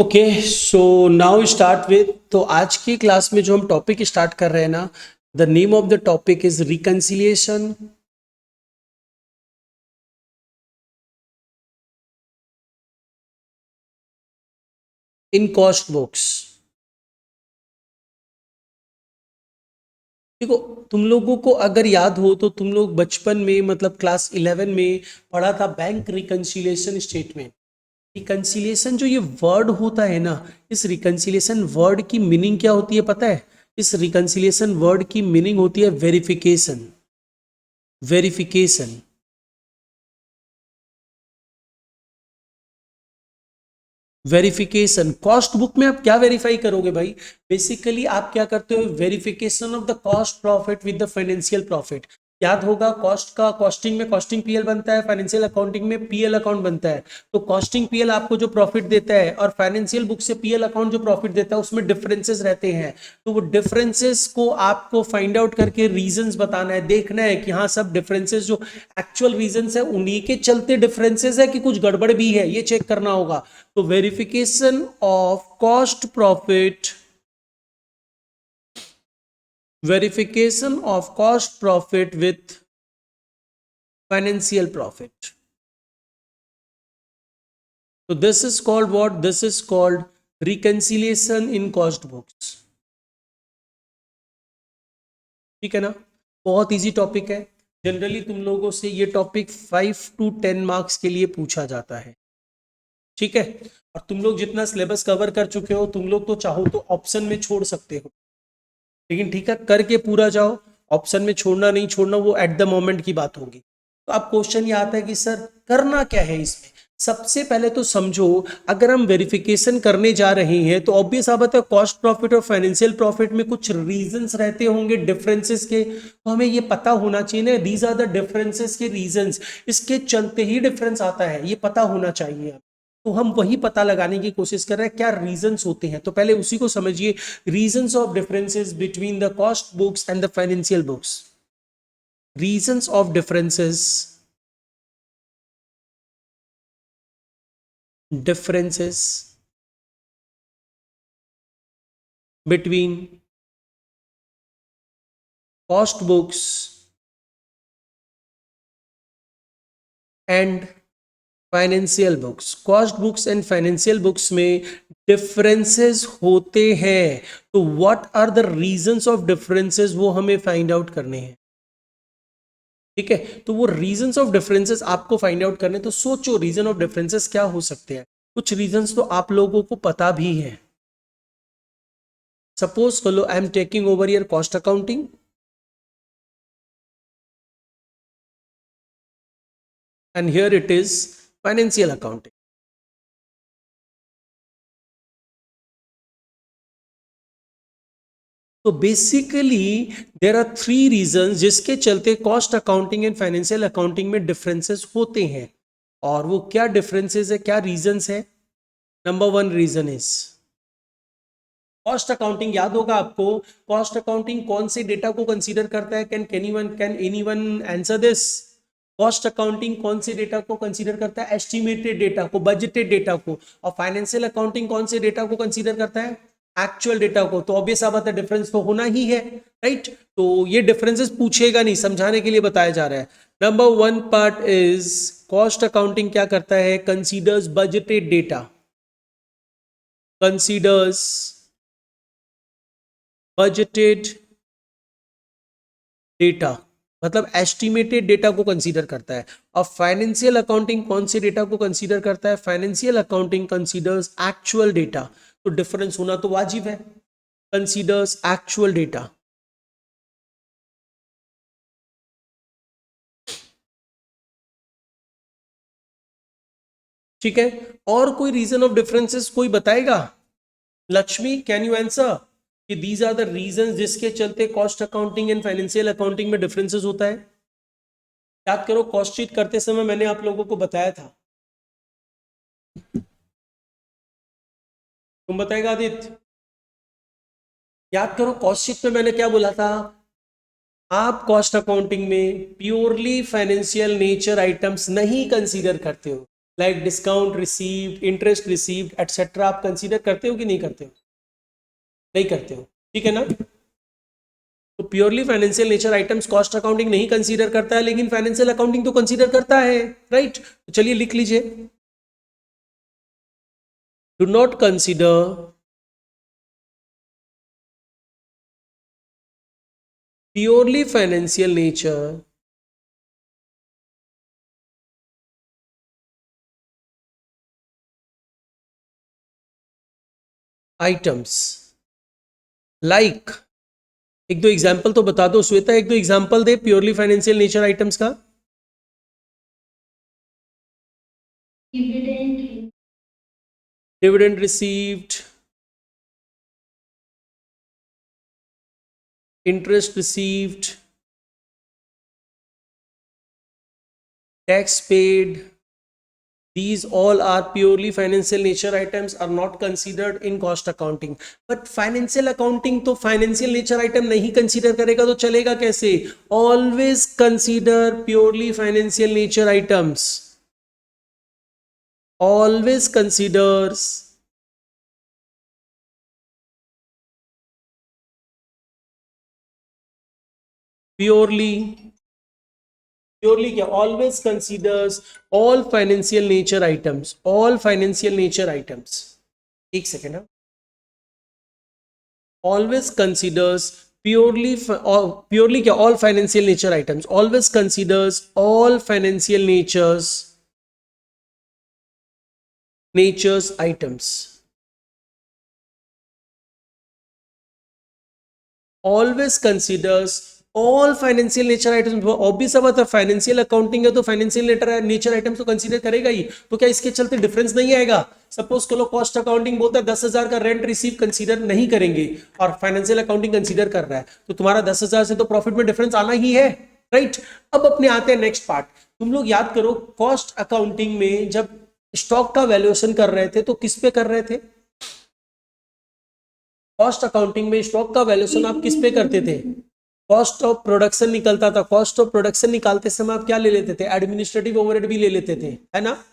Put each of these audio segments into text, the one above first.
Okay so now start with, तो आज की क्लास में जो हम टॉपिक स्टार्ट कर रहे हैं ना, the name of the topic is reconciliation in cost books. देखो, तुम लोगों को अगर याद हो तो तुम लोग बचपन में मतलब क्लास 11 में पढ़ा था बैंक रिकंसिलिएशन स्टेटमेंट। रिकंसिलिएशन जो ये वर्ड होता है ना, इस रिकंसिलिएशन वर्ड की मीनिंग क्या होती है पता है? इस रिकंसिलिएशन वर्ड की मीनिंग होती है verification. Verification verification cost book में आप क्या वेरीफाई करोगे भाई? बेसिकली आप क्या करते हो? Verification of the cost profit with the financial profit. याद होगा, कॉस्ट का कॉस्टिंग में कॉस्टिंग पीएल बनता है, फाइनेंशियल अकाउंटिंग में पीएल अकाउंट बनता है। तो कॉस्टिंग पीएल आपको जो प्रॉफिट देता है और फाइनेंशियल बुक से पीएल अकाउंट जो प्रॉफिट देता है उसमें डिफरेंसेस रहते हैं। तो वो डिफरेंसेस को आपको फाइंड आउट करके रीजंस बताना है, देखना है कि हाँ सब डिफरेंसेस जो एक्चुअल रीजंस है उन्हीं के चलते डिफरेंसेस है कि कुछ गड़बड़ भी है, ये चेक करना होगा। तो verification of cost profit, verification of cost profit with financial profit. So this is called what? This is called reconciliation in cost books. ठीक है ना? बहुत इजी टॉपिक है। जनरली तुम लोगों से ये टॉपिक 5 to 10 मार्क्स के लिए पूछा जाता है। ठीक है, और तुम लोग जितना सिलेबस कवर कर चुके हो, तुम लोग तो चाहो तो ऑप्शन में छोड़ सकते हो, लेकिन ठीक है करके पूरा जाओ। ऑप्शन में छोड़ना नहीं छोड़ना वो एट द मोमेंट की बात होगी। तो अब क्वेश्चन ये आता है कि सर करना क्या है इसमें? सबसे पहले तो समझो, अगर हम वेरिफिकेशन करने जा रहे हैं तो ऑब्वियस बात है कॉस्ट प्रॉफिट और फाइनेंशियल प्रॉफिट में कुछ रीजंस रहते होंगे डिफरेंसेस के। तो हमें ये पता होना चाहिए ना, दीज आर द डिफरेंसेस के रीजंस, इसके चलते ही डिफरेंस आता है, ये पता होना चाहिए। तो हम वही पता लगाने की कोशिश कर रहे हैं क्या रीजंस होते हैं। तो पहले उसी को समझिए, reasons of differences between the cost books and the financial books. Reasons of differences between cost books and financial books. Cost books and financial books में डिफरेंसेस होते हैं, तो what are the reasons of differences वो हमें find out करने हैं। ठीक है, तो वो रीजंस ऑफ डिफरेंसेस आपको फाइंड आउट करने, तो सोचो रीजन ऑफ डिफरेंसेस क्या हो सकते हैं। कुछ रीजंस तो आप लोगों को पता भी है। सपोज कर लो I am taking over your cost accounting and here it is financial accounting. तो बेसिकली देर आर 3 रीजंस जिसके चलते cost accounting and financial accounting में डिफरेंसेस होते हैं। और वो क्या डिफरेंसेस है, क्या रीजंस है? Number 1 reason is cost accounting. याद होगा आपको, कॉस्ट अकाउंटिंग कौन से डेटा को कंसीडर करता है? Can anyone answer this? Cost accounting कौन से डेटा को कंसीडर करता है? एस्टिमेटेड डेटा को, बजटेड डेटा को। और फाइनेंशियल अकाउंटिंग कौन से डेटा को कंसीडर करता है? एक्चुअल डेटा को। तो ऑब्वियस बात है डिफरेंस तो होना ही है, राइट? तो ये डिफरेंसेस पूछेगा नहीं, समझाने के लिए बताया जा रहा है। Number 1 part is cost accounting क्या करता है? Considers budgeted data, considers budgeted data, मतलब एस्टिमेटेड डेटा को कंसीडर करता है। और फाइनेंशियल अकाउंटिंग कौन से डेटा को कंसीडर करता है? Financial accounting considers actual data. तो डिफरेंस होना तो वाजिब है, कंसीडर्स एक्चुअल डेटा। ठीक है, और कोई रीजन ऑफ डिफरेंसेस कोई बताएगा? लक्ष्मी कैन यू आंसर कि दीज आर द रीजंस जिसके चलते cost accounting and financial accounting में डिफरेंसेस होता है? याद करो, कॉस्ट शीट करते समय मैंने आप लोगों को बताया था। तुम बताएगा आदित्य? याद करो कॉस्ट शीट में मैंने क्या बोला था? आप कॉस्ट अकाउंटिंग में प्योरली फाइनेंशियल नेचर आइटम्स नहीं कंसीडर करते हो। Like discount received, interest received etcetera, आप कंसीडर करते हो कि नहीं करते हो? नहीं करते हो, ठीक है ना। तो purely financial nature items cost accounting नहीं कंसीडर करता है, लेकिन फाइनेंशियल अकाउंटिंग तो कंसीडर करता है, राइट। तो चलिए लिख लीजिए, do not consider purely financial nature items like, एक दो एग्जाम्पल तो बता दो श्वेता, एक दो एग्जाम्पल दे प्योरली फाइनेंशियल नेचर आइटम्स का। Dividend received, interest received, tax paid, these all are purely financial nature items, are not considered in cost accounting. But financial accounting तो financial nature item नहीं consider करेगा तो चलेगा कैसे? Always consider purely financial nature items, always considers purely क्या, always considers all financial nature items, all financial nature items, एक second है, always considers purely क्या, all financial nature items, always considers all financial natures items, always considers all financial nature items. Obvious बात है, financial accounting है तो financial nature items तो consider करेगा ही, तो क्या इसके चलते डिफरेंस नहीं आएगा? सपोज करो कॉस्ट अकाउंटिंग बोलता है 10,000 का रेंट रिसीव कंसीडर नहीं करेंगे और फाइनेंशियल अकाउंटिंग कंसीडर कर रहा है, तो तुम्हारा 10,000 से तो प्रॉफिट में डिफरेंस आना ही है, राइट। अब अपने आते हैं नेक्स्ट पार्ट। तुम लोग याद करो कॉस्ट अकाउंटिंग में जब स्टॉक का वैल्यूएशन कर रहे थे तो किस पे कर रहे थे? कॉस्ट अकाउंटिंग में स्टॉक का वैल्यूएशन आप किस पे करते थे? कॉस्ट ऑफ प्रोडक्शन निकलता था, कॉस्ट ऑफ प्रोडक्शन निकालते समय आप क्या ले लेते थे? एडमिनिस्ट्रेटिव ओवरहेड भी ले लेते थे, है ना।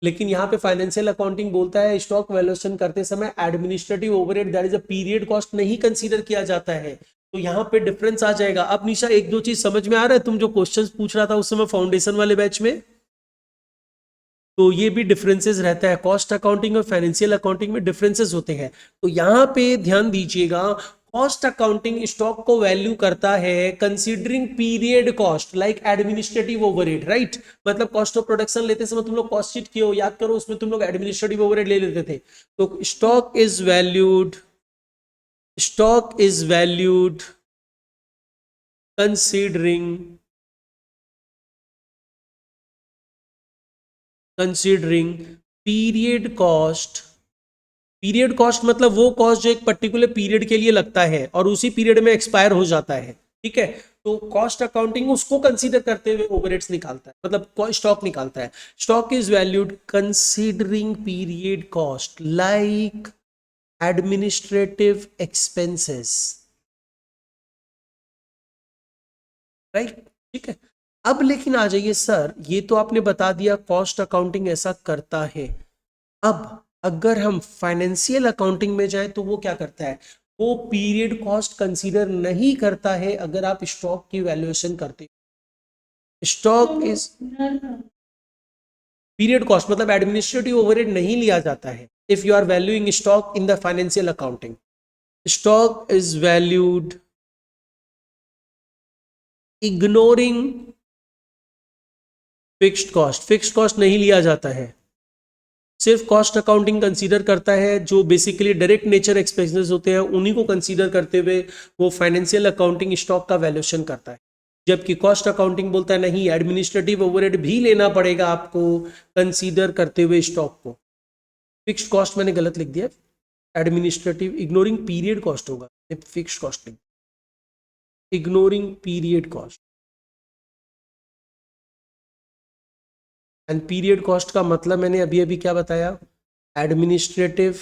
लेकिन यहाँ पे फाइनेंशियल अकाउंटिंग बोलता है स्टॉक वैल्यूएशन करते समय administrative overhead that is a period cost नहीं कंसीडर किया जाता है, तो यहाँ पे डिफरेंस आ जाएगा। अब निशा एक दो चीज समझ में आ रहा है? तुम जो क्वेश्चंस पूछ रहा था उस समय फाउंडेशन वाले बैच में, तो ये भी डिफरेंसेस रहता है, कॉस्ट अकाउंटिंग और फाइनेंशियल अकाउंटिंग में डिफरेंसेस होते हैं। तो यहाँ पे ध्यान दीजिएगा, कॉस्ट अकाउंटिंग स्टॉक को वैल्यू करता है considering period cost like administrative overhead, right. मतलब कॉस्ट ऑफ प्रोडक्शन लेते समय तुम लोग कॉस्ट शीट किए हो, याद करो उसमें तुम लोग एडमिनिस्ट्रेटिव ओवरहेड ले लेते थे। तो stock is valued considering period cost. Period cost मतलब वो कॉस्ट जो एक पर्टिकुलर पीरियड के लिए लगता है और उसी पीरियड में एक्सपायर हो जाता है, ठीक है। तो कॉस्ट अकाउंटिंग उसको कंसीडर करते हुए ओवरहेड्स निकालता है, मतलब स्टॉक निकालता है। Stock is valued considering period cost like administrative expenses, right, ठीक है। अब लेकिन आ जाइए सर, ये तो आपने बता दिया कॉस्ट अकाउंटिंग ऐसा करता है। अब अगर हम फाइनेंशियल अकाउंटिंग में जाए तो वो क्या करता है? वो पीरियड कॉस्ट कंसीडर नहीं करता है अगर आप स्टॉक की वैल्यूएशन करते हो। स्टॉक इज पीरियड कॉस्ट मतलब एडमिनिस्ट्रेटिव ओवरहेड नहीं लिया जाता है if you are valuing stock in the financial accounting. Stock is valued ignoring fixed cost, fixed cost नहीं लिया जाता है, सिर्फ कॉस्ट अकाउंटिंग कंसीडर करता है जो बेसिकली डायरेक्ट नेचर एक्सपेंसेस होते हैं उन्हीं को कंसीडर करते हुए वो फाइनेंशियल अकाउंटिंग स्टॉक का वैल्यूएशन करता है। जबकि कॉस्ट अकाउंटिंग बोलता है नहीं, एडमिनिस्ट्रेटिव ओवरहेड भी लेना पड़ेगा आपको कंसीडर करते हुए स्टॉक को। फिक्स्ड कॉस्ट मैंने गलत लिख दिया, एडमिनिस्ट्रेटिव इग्नोरिंग पीरियड कॉस्ट होगा, फिक्स्ड कॉस्ट लिख, ignoring period cost. And period cost का मतलब मैंने अभी अभी क्या बताया? एडमिनिस्ट्रेटिव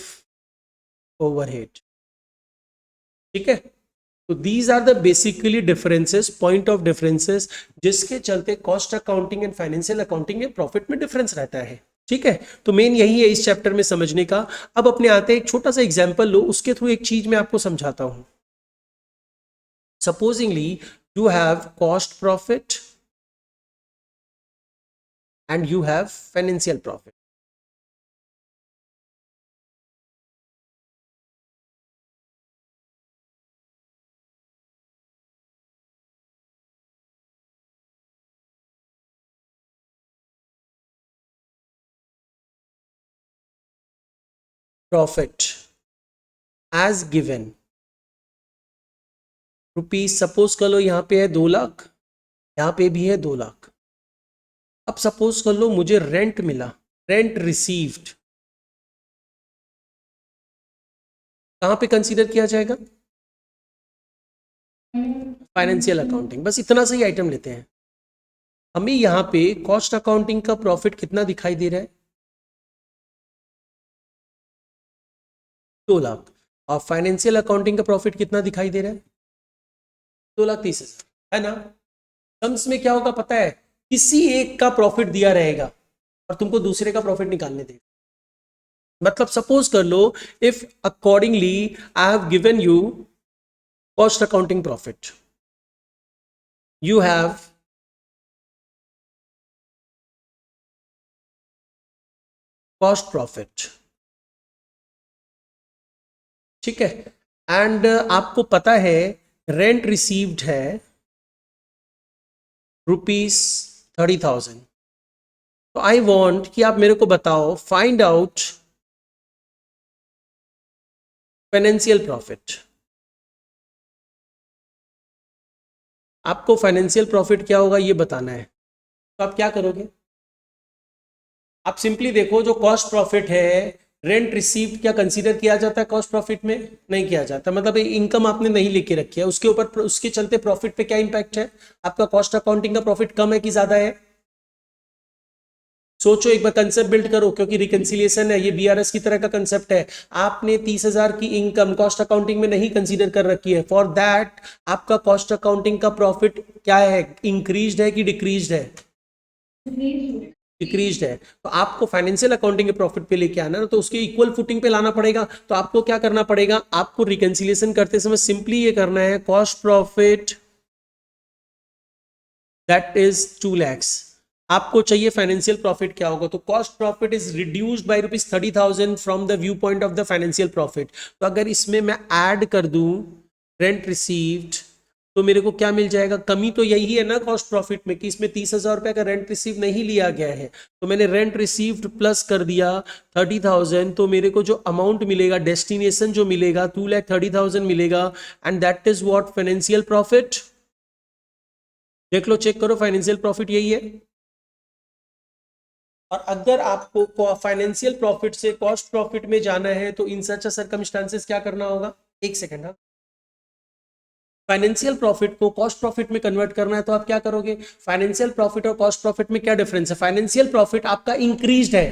ओवरहेड, ठीक है। तो these are the basically differences, point of differences, जिसके चलते cost accounting and financial accounting में प्रॉफिट में डिफरेंस रहता है। ठीक है, तो मेन यही है इस चैप्टर में समझने का। अब अपने आते हैं एक छोटा सा एग्जांपल लो, उसके थ्रू एक चीज मैं आपको समझाता हूं। Supposedly you have cost profit and you have financial profit. Profit as given rupees, suppose कर लो यहां पे है 2 लाख, यहां पे भी है 2 लाख। अब सपोज कर लो मुझे रेंट मिला, रेंट रिसीव्ड, कहां पे कंसीडर किया जाएगा? Financial accounting. बस इतना सही आइटम लेते हैं। हमें यहां पे कॉस्ट अकाउंटिंग का प्रॉफिट कितना दिखाई दे रहा है? 2 लाख। और फाइनेंशियल अकाउंटिंग का प्रॉफिट कितना दिखाई दे रहा है? 2,30,000, है ना। सम्स में क्या होगा पता है? किसी एक का प्रॉफिट दिया रहेगा और तुमको दूसरे का प्रॉफिट निकालने देगा। मतलब सपोज कर लो, if accordingly I have given you cost accounting profit, you have cost profit, ठीक है, एंड आपको पता है रेंट रिसीव्ड है ₹30,000। तो आई वॉन्ट कि आप मेरे को बताओ, फाइंड आउट फाइनेंशियल प्रॉफिट। आपको फाइनेंशियल प्रॉफिट क्या होगा ये बताना है। तो आप क्या करोगे? आप सिंपली देखो, जो कॉस्ट प्रॉफिट है, रेंट रिसीव्ड क्या कंसीडर किया जाता है कॉस्ट प्रॉफिट में? नहीं किया जाता। मतलब इनकम आपने नहीं लेके रखी है, उसके ऊपर उसके चलते प्रॉफिट पे क्या इंपैक्ट है? आपका कॉस्ट अकाउंटिंग का प्रॉफिट कम है कि ज्यादा है? सोचो एक बार, कंसेप्ट बिल्ड करो, क्योंकि रिकंसिलिएशन है, ये बीआरएस की तरह का कंसेप्ट है। आपने 30,000 की इनकम कॉस्ट अकाउंटिंग में नहीं कंसीडर कर रखी है, फॉर दैट आपका कॉस्ट अकाउंटिंग का प्रॉफिट क्या है? इंक्रीज्ड है कि डिक्रीज्ड है? डिक्रीज्ड है। तो आपको फाइनेंशियल अकाउंटिंग के प्रॉफिट पे लेके आना है, तो उसके इक्वल फुटिंग पे लाना पड़ेगा। तो आपको क्या करना पड़ेगा? आपको रिकंसिलिएशन करते समय सिंपली ये करना है, cost profit that is 2 lakhs। आपको चाहिए फाइनेंशियल प्रॉफिट क्या होगा? तो cost profit is reduced by ₹30,000 from the view point of the financial profit. तो अगर इसमें मैं ऐड कर दूं रेंट रिसीव्ड, तो मेरे को क्या मिल जाएगा? कमी तो यही है ना कॉस्ट प्रॉफिट में, कि इसमें 30,000 रुपए का रेंट रिसीव नहीं लिया गया है। तो मैंने रेंट रिसीव्ड प्लस कर दिया 30,000, तो मेरे को जो अमाउंट मिलेगा, डेस्टिनेशन जो मिलेगा, 2,30,000 मिलेगा, and that is what financial profit. देख लो, चेक करो, फाइनेंशियल प्रॉफिट यही है। और अगर आपको फाइनेंशियल प्रॉफिट से कॉस्ट प्रॉफिट में जाना है, तो इन सच सर्कमस्टांसेस क्या करना होगा? एक सेकेंड, हाँ। फाइनेंशियल प्रॉफिट को कॉस्ट प्रॉफिट में कन्वर्ट करना है, तो आप क्या करोगे? फाइनेंशियल प्रॉफिट और कॉस्ट प्रॉफिट में क्या डिफरेंस है? फाइनेंशियल प्रॉफिट आपका इंक्रीज्ड है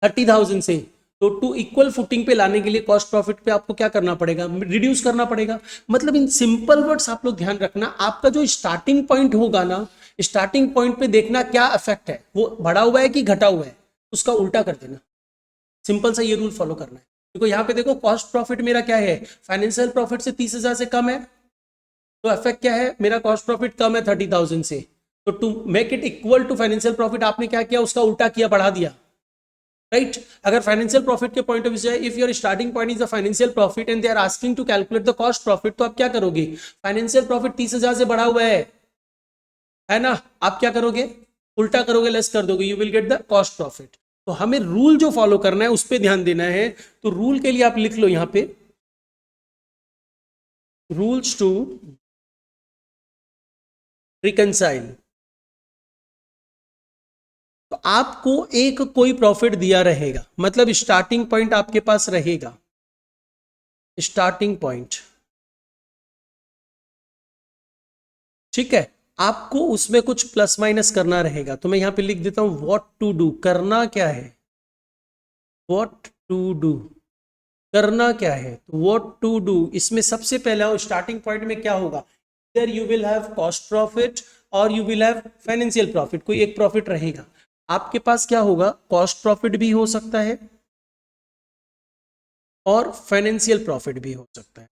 30,000 से, तो टू इक्वल फुटिंग पे लाने के लिए कॉस्ट प्रॉफिट पे आपको क्या करना पड़ेगा? रिड्यूस करना पड़ेगा। मतलब इन सिंपल वर्ड्स आप लोग ध्यान रखना, आपका जो स्टार्टिंग पॉइंट होगा ना, स्टार्टिंग पॉइंट पे देखना क्या इफेक्ट है, वो बढ़ा हुआ है कि घटा हुआ है, उसका उल्टा कर देना। सिंपल सा ये रूल फॉलो करना है। देखो यहाँ पे देखो, कॉस्ट प्रॉफिट मेरा क्या है? फाइनेंशियल प्रॉफिट से 30,000 से कम है, तो इफेक्ट क्या है? मेरा कॉस्ट प्रॉफिट कम है 30,000 से। तो to make it equal to financial profit आपने क्या किया? उसका उल्टा किया, बढ़ा दिया, राइट। अगर फाइनेंशियल प्रॉफिट के पॉइंट ऑफ व्यू से, if your starting point is the financial profit and they are asking to calculate the cost profit, तो आप क्या करोगे? फाइनेंशियल प्रॉफिट 30,000 से बढ़ा हुआ है ना, आप क्या करोगे? उल्टा करोगे, लेस कर दोगे, you will get the cost profit. तो हमें रूल जो फॉलो करना है उस पर ध्यान देना है। तो रूल के लिए आप लिख लो यहां पे, रूल्स टू रिकंसाइल। तो आपको एक कोई प्रॉफिट दिया रहेगा, मतलब स्टार्टिंग पॉइंट आपके पास रहेगा, स्टार्टिंग पॉइंट, ठीक है। आपको उसमें कुछ प्लस माइनस करना रहेगा। तो मैं यहां पे लिख देता हूं व्हाट टू डू, करना क्या है, व्हाट टू डू, करना क्या है, तो व्हाट टू डू, इसमें सबसे पहला स्टार्टिंग पॉइंट में क्या होगा, इधर you will have cost profit और you will have financial profit, कोई एक प्रॉफिट रहेगा। आपके पास क्या होगा, कॉस्ट प्रॉफिट भी हो सकता है और फाइनेंशियल प्रॉफिट भी हो सकता है।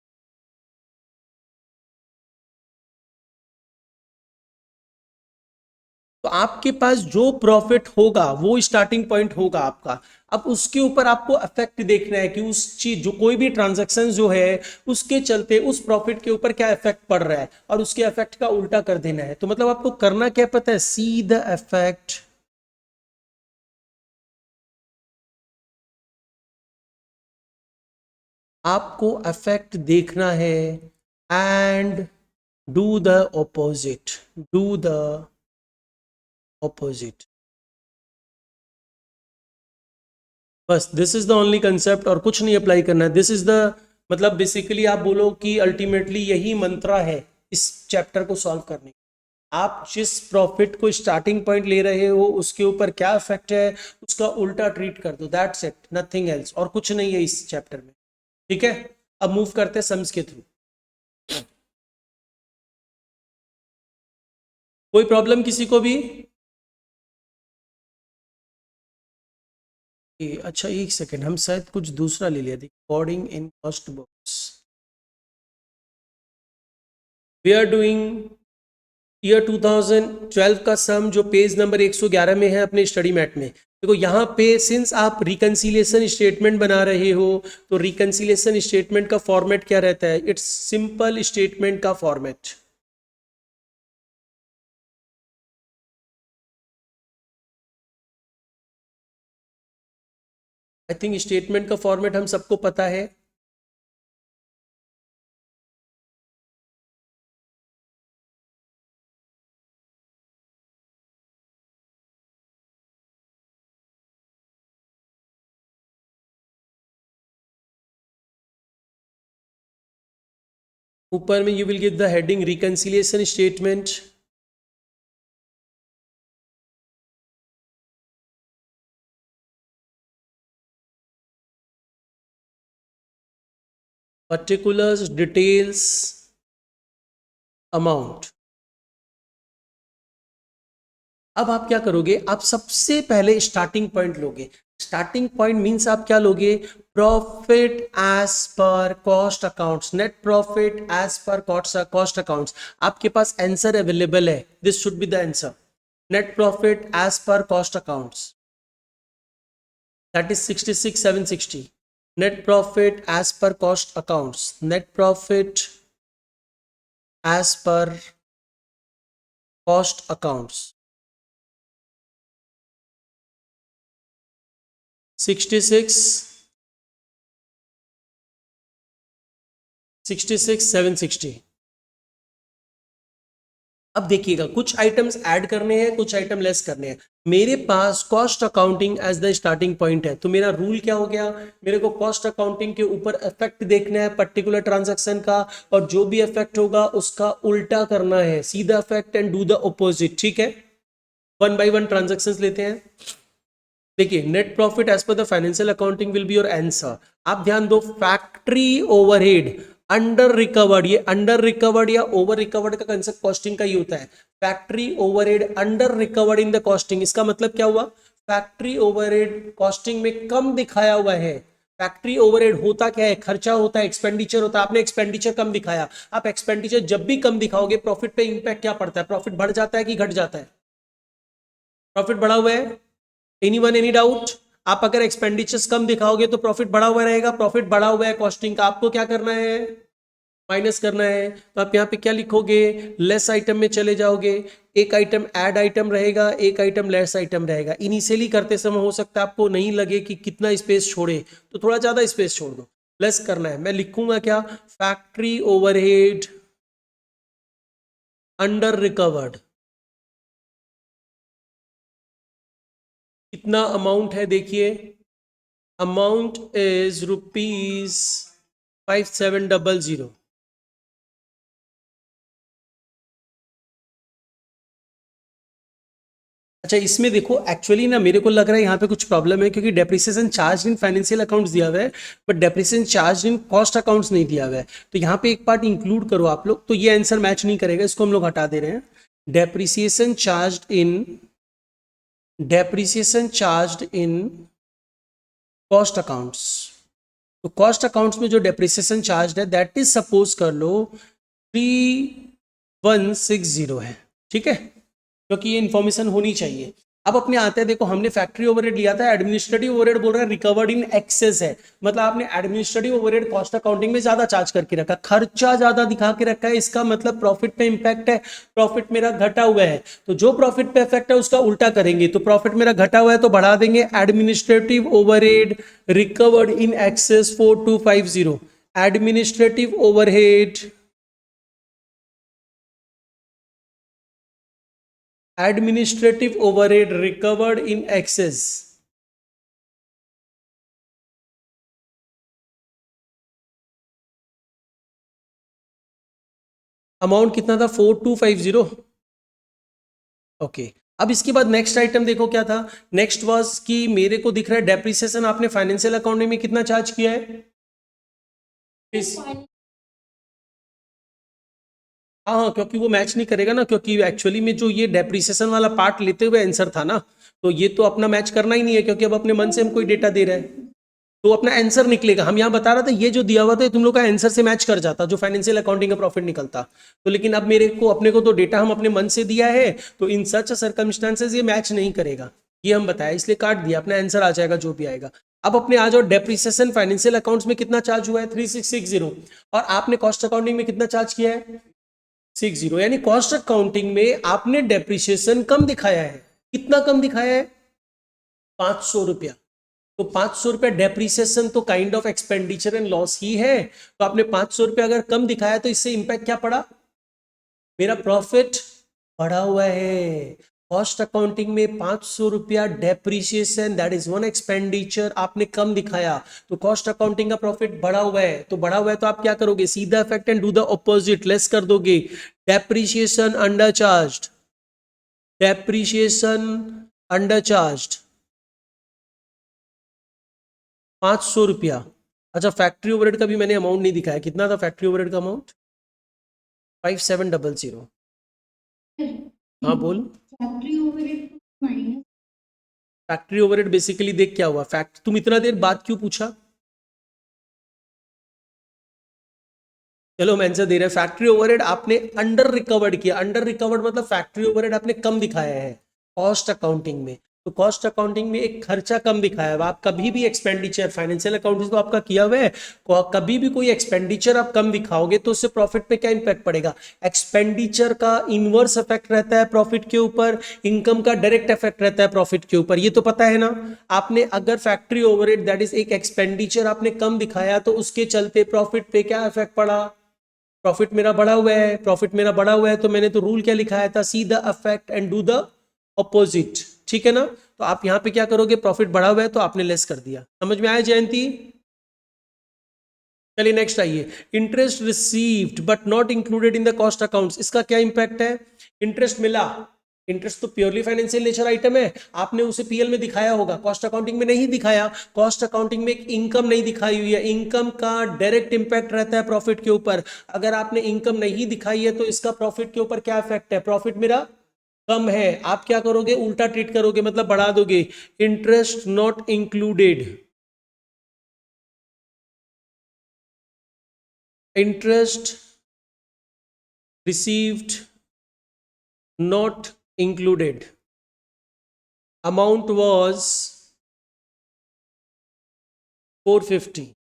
तो आपके पास जो प्रॉफिट होगा वो स्टार्टिंग पॉइंट होगा आपका। अब उसके ऊपर आपको इफेक्ट देखना है कि उस चीज जो कोई भी ट्रांजैक्शन जो है उसके चलते उस प्रॉफिट के ऊपर क्या इफेक्ट पड़ रहा है और उसके इफेक्ट का उल्टा कर देना है। तो मतलब आपको करना क्या पता है, सी द इफेक्ट, आपको इफेक्ट देखना है and do the opposite, do the opposite. बस this is the only concept, और कुछ नहीं अप्लाई करना है। दिस इज द मतलब बेसिकली आप बोलो कि अल्टीमेटली यही मंत्रा है इस चैप्टर को सॉल्व करने। आप जिस प्रॉफिट को स्टार्टिंग पॉइंट ले रहे हो उसके ऊपर क्या इफेक्ट है उसका उल्टा ट्रीट कर दो, दैट्स इट, नथिंग एल्स, और कुछ नहीं है इस चैप्टर में। ठीक है, अब मूव करते हैं सम्स के थ्रू। कोई प्रॉब्लम किसी को भी? अच्छा एक सेकेंड, हम शायद कुछ दूसरा ले लिया था, recording in cost box. We are doing year 2012 का सम जो पेज नंबर 111 में है अपने स्टडी मैट में। देखो यहाँ पे सिंस आप रिकंसिलिएशन स्टेटमेंट बना रहे हो तो रिकंसिलिएशन स्टेटमेंट का फॉर्मेट क्या रहता है, इट्स सिंपल स्टेटमेंट का फॉर्मेट। आई थिंक स्टेटमेंट का फॉर्मेट हम सबको पता है। ऊपर में you will give the heading reconciliation statement, particulars, details, amount. अब आप क्या करोगे, आप सबसे पहले स्टार्टिंग पॉइंट लोगे। स्टार्टिंग पॉइंट मींस आप क्या लोगे, profit as per cost accounts, net profit as per cost accounts. आपके पास आंसर अवेलेबल है, this should be the answer, net profit as per cost accounts, that is 66,760। Net profit as per cost accounts, net profit as per cost accounts 66,760। अब देखिएगा कुछ items add करने हैं, कुछ item less करने हैं। मेरे पास cost accounting as the starting point है, तो मेरा रूल क्या हो गया, मेरे को कॉस्ट अकाउंटिंग के ऊपर इफेक्ट देखना है पर्टिकुलर ट्रांजैक्शन का, और जो भी इफेक्ट होगा उसका उल्टा करना है, सीधा effect and do the opposite. ठीक है, वन बाय वन ट्रांजैक्शंस लेते हैं। देखिए net profit as per the financial accounting will be your answer. आप ध्यान दो, फैक्ट्री ओवरहेड अंडर रिकवर्ड, ये अंडर रिकवर्ड या ओवर रिकवर्ड का कंसेप्ट कॉस्टिंग का ही होता है। Factory overhead under recovered in the costing, इसका मतलब क्या हुआ, फैक्ट्री ओवरहेड कॉस्टिंग में कम दिखाया हुआ है। फैक्ट्री ओवरहेड होता क्या है, खर्चा होता है, एक्सपेंडिचर होता है, आपने एक्सपेंडिचर कम दिखाया। आप एक्सपेंडिचर जब भी कम दिखाओगे प्रॉफिट पे इंपैक्ट क्या पड़ता है, प्रॉफिट बढ़ जाता है कि घट जाता है, प्रॉफिट बढ़ा हुआ है, एनीवन एनी डाउट। आप अगर एक्सपेंडिचर्स कम दिखाओगे तो प्रॉफिट बढ़ा हुआ रहेगा, प्रॉफिट बढ़ा हुआ है कॉस्टिंग का, आपको क्या करना है, माइनस करना है। तो आप यहाँ पे क्या लिखोगे, लेस आइटम में चले जाओगे, एक आइटम ऐड आइटम रहेगा, एक आइटम लेस आइटम रहेगा। इनिशियली करते समय हो सकता है आपको नहीं लगे कि कितना स्पेस छोड़े, तो थोड़ा ज्यादा स्पेस छोड़ दो, लेस करना है। मैं लिखूंगा क्या, फैक्ट्री ओवरहेड अंडर रिकवर्ड, कितना अमाउंट है देखिए, अमाउंट इज ₹5700। अच्छा इसमें देखो एक्चुअली ना मेरे को लग रहा है यहाँ पे कुछ प्रॉब्लम है, क्योंकि depreciation charge in financial accounts दिया हुआ है but depreciation charge in cost accounts नहीं दिया हुआ है। तो यहाँ पे एक पार्ट इंक्लूड करो आप लोग, तो ये आंसर मैच नहीं करेगा, इसको हम लोग हटा दे रहे हैं। Depreciation charge in cost accounts, तो कॉस्ट अकाउंट्स में जो डेप्रिसिएशन चार्ज है दैट इज सपोज कर लो 3160 है, ठीक है, क्योंकि ये इन्फॉर्मेशन होनी चाहिए। अब अपने आते हैं, देखो हमने फैक्ट्री ओवरहेड लिया था, एडमिनिस्ट्रेटिव ओवरहेड बोल रहा है रिकवर्ड इन एक्सेस है, मतलब आपने एडमिनिस्ट्रेटिव ओवरहेड कॉस्ट अकाउंटिंग में ज्यादा चार्ज करके रखा, खर्चा ज्यादा दिखा के रखा है, इसका मतलब प्रॉफिट पे इंपैक्ट है, प्रॉफिट मेरा घटा हुआ है, तो जो प्रॉफिट पे इफेक्ट है उसका उल्टा करेंगे, तो प्रॉफिट मेरा घटा हुआ है तो बढ़ा देंगे, administrative overhead recovered in excess 4250, administrative overhead recovered in excess, amount कितना था 4250। ओके अब इसके बाद नेक्स्ट आइटम देखो क्या था, नेक्स्ट वाज कि मेरे को दिख रहा है डेप्रिसिएशन आपने फाइनेंशियल अकाउंटिंग में कितना चार्ज किया है इस, हाँ क्योंकि वो मैच नहीं करेगा ना, क्योंकि एक्चुअली में जो ये डेप्रिसिएशन वाला पार्ट लेते हुए आंसर था ना, तो ये तो अपना मैच करना ही नहीं है, क्योंकि अब अपने मन से हम कोई डेटा दे रहे हैं तो अपना आंसर निकलेगा। हम यहाँ बता रहा था ये जो दिया हुआ था तुम लोग का आंसर से मैच कर जाता जो फाइनेंशियल अकाउंटिंग का प्रॉफिट निकलता, तो लेकिन अब मेरे को अपने को तो डेटा हम अपने मन से दिया है, तो इन सच सर्कमस्टांसेस ये मैच नहीं करेगा, ये हम बताया इसलिए काट दिया, अपना आंसर आ जाएगा जो भी आएगा। अब अपने आ जाओ, डेप्रिसिएशन फाइनेंशियल अकाउंट्स में कितना चार्ज हुआ है 3660, और आपने कॉस्ट अकाउंटिंग में कितना चार्ज किया है 60, यानी कॉस्ट अकाउंटिंग में आपने डेप्रिसिएशन कम दिखाया है, कितना कम दिखाया है 500 रुपया, तो 500 रुपया डेप्रिसिएशन तो kind of expenditure and loss ही है, तो आपने 500 रुपया अगर कम दिखाया तो इससे इंपैक्ट क्या पड़ा, मेरा प्रॉफिट बढ़ा हुआ है। कॉस्ट अकाउंटिंग में 500 रुपया depreciation that is one expenditure आपने कम दिखाया, तो कॉस्ट अकाउंटिंग का प्रॉफिट बढ़ा हुआ है, तो बढ़ा हुआ है तो आप क्या करोगे सीधा effect and do the opposite, less कर दोगे, depreciation under charged, depreciation under charged 500 रुपया। अच्छा फैक्ट्री ओवरहेड का भी मैंने अमाउंट नहीं दिखाया, कितना था फैक्ट्री ओवरहेड का अमाउंट 5700। हाँ बोल, फैक्ट्री ओवरहेड बेसिकली देख क्या हुआ, फैक्ट तुम इतना देर बाद क्यों पूछा, चलो मैं आंसर दे रहा है, फैक्ट्री ओवरहेड आपने अंडर रिकवर्ड किया, अंडर रिकवर्ड मतलब फैक्ट्री ओवरहेड आपने कम दिखाया है कॉस्ट अकाउंटिंग में, तो कॉस्ट अकाउंटिंग में एक खर्चा कम दिखाया है, आप कभी भी एक्सपेंडिचर फाइनेंशियल अकाउंटिंग तो आपका किया हुआ है, कभी भी कोई एक्सपेंडिचर आप कम दिखाओगे तो उससे प्रॉफिट पे क्या इंपैक्ट पड़ेगा, एक्सपेंडिचर का इनवर्स इफेक्ट रहता है प्रॉफिट के ऊपर, इनकम का डायरेक्ट इफेक्ट रहता है प्रॉफिट के ऊपर, ये तो पता है ना। आपने अगर फैक्ट्री ओवरहेड दैट इज एक एक्सपेंडिचर आपने कम दिखाया तो उसके चलते प्रॉफिट पे क्या इफेक्ट पड़ा, प्रॉफिट मेरा बढ़ा हुआ है, प्रॉफिट मेरा बढ़ा हुआ है, तो मैंने तो रूल क्या लिखाया था सी the effect and do the opposite, ठीक है ना। तो आप यहां पे क्या करोगे, प्रॉफिट बढ़ा हुआ है तो आपने लेस कर दिया, समझ में आया जयंती। चलिए नेक्स्ट आइए, interest received but not included in the cost accounts, इसका क्या इंपैक्ट है, इंटरेस्ट मिला, इंटरेस्ट तो प्योरली फाइनेंशियल नेचर आइटम है, आपने उसे पीएल में दिखाया होगा, कॉस्ट अकाउंटिंग में नहीं दिखाया, कॉस्ट अकाउंटिंग में इनकम नहीं दिखाई हुई है, इनकम का डायरेक्ट इंपैक्ट रहता है प्रॉफिट के ऊपर, अगर आपने इनकम नहीं दिखाई है तो इसका प्रॉफिट के ऊपर क्या इफेक्ट है, प्रॉफिट मेरा कम है, आप क्या करोगे उल्टा ट्रीट करोगे, मतलब बढ़ा दोगे, interest not included, interest received not included, amount was 450।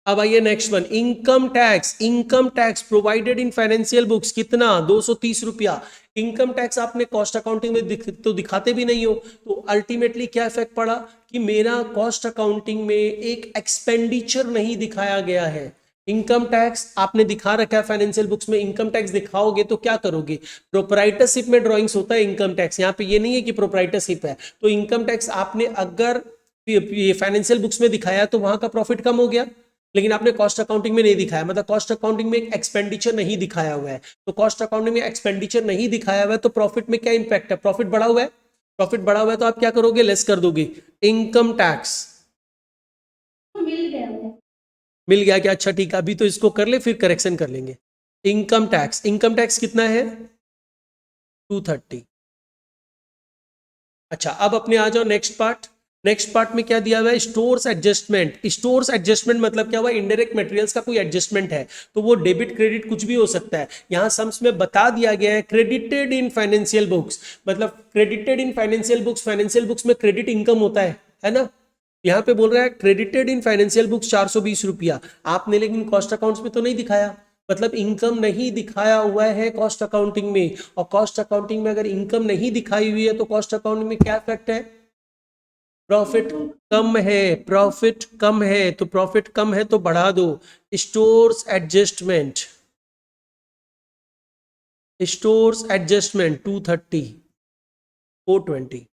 अब आइए next one, income tax, income tax provided in financial books कितना 230 रुपया, इनकम टैक्स आपने कॉस्ट अकाउंटिंग में तो दिखाते भी नहीं हो, तो अल्टीमेटली क्या इफेक्ट पड़ा कि मेरा कॉस्ट अकाउंटिंग में एक एक्सपेंडिचर नहीं दिखाया गया है, इनकम टैक्स आपने दिखा रखा है फाइनेंशियल बुक्स में, इनकम टैक्स दिखाओगे तो क्या करोगे, प्रोप्राइटरशिप में ड्राइंग्स होता है इनकम टैक्स, यहाँ पे ये नहीं है कि प्रोप्राइटरशिप है, तो इनकम टैक्स आपने अगर ये फाइनेंशियल बुक्स में दिखाया तो वहां का प्रॉफिट कम हो गया, लेकिन आपने कॉस्ट अकाउंटिंग में नहीं दिखाया, मतलब कॉस्ट अकाउंटिंग में एक एक्सपेंडिचर नहीं दिखाया हुआ है। तो कॉस्ट अकाउंटिंग में एक्सपेंडिचर नहीं दिखाया हुआ है तो प्रॉफिट में क्या इंपैक्ट है? प्रॉफिट बढ़ा हुआ है, प्रॉफिट बढ़ा हुआ है तो आप क्या करोगे? लेस कर दोगे। इनकम टैक्स मिल गया क्या? अच्छा ठीक है, अभी तो इसको कर ले फिर करेक्शन कर लेंगे। इनकम टैक्स, इनकम टैक्स कितना है? 230। अच्छा अब अपने आ जाओ नेक्स्ट पार्ट। नेक्स्ट पार्ट में क्या दिया हुआ है? Stores adjustment. स्टोर्स एडजस्टमेंट मतलब क्या हुआ? इनडायरेक्ट मटेरियल्स का कोई एडजस्टमेंट है तो वो डेबिट क्रेडिट कुछ भी हो सकता है। यहां सम्स में बता दिया गया है क्रेडिटेड इन फाइनेंशियल बुक्स, मतलब credited in financial books, financial books में क्रेडिट इनकम होता है ना। यहाँ पे बोल रहा है क्रेडिटेड इन फाइनेंशियल बुक्स 420 रुपया, आपने लेकिन कॉस्ट अकाउंट्स में तो नहीं दिखाया, मतलब इनकम नहीं दिखाया हुआ है कॉस्ट अकाउंटिंग में। और कॉस्ट अकाउंटिंग में अगर इनकम नहीं दिखाई हुई है तो कॉस्ट अकाउंटिंग में क्या इफेक्ट है? प्रॉफिट कम है, प्रॉफिट कम है, तो प्रॉफिट कम है तो बढ़ा दो। Stores adjustment, stores adjustment 230, 420।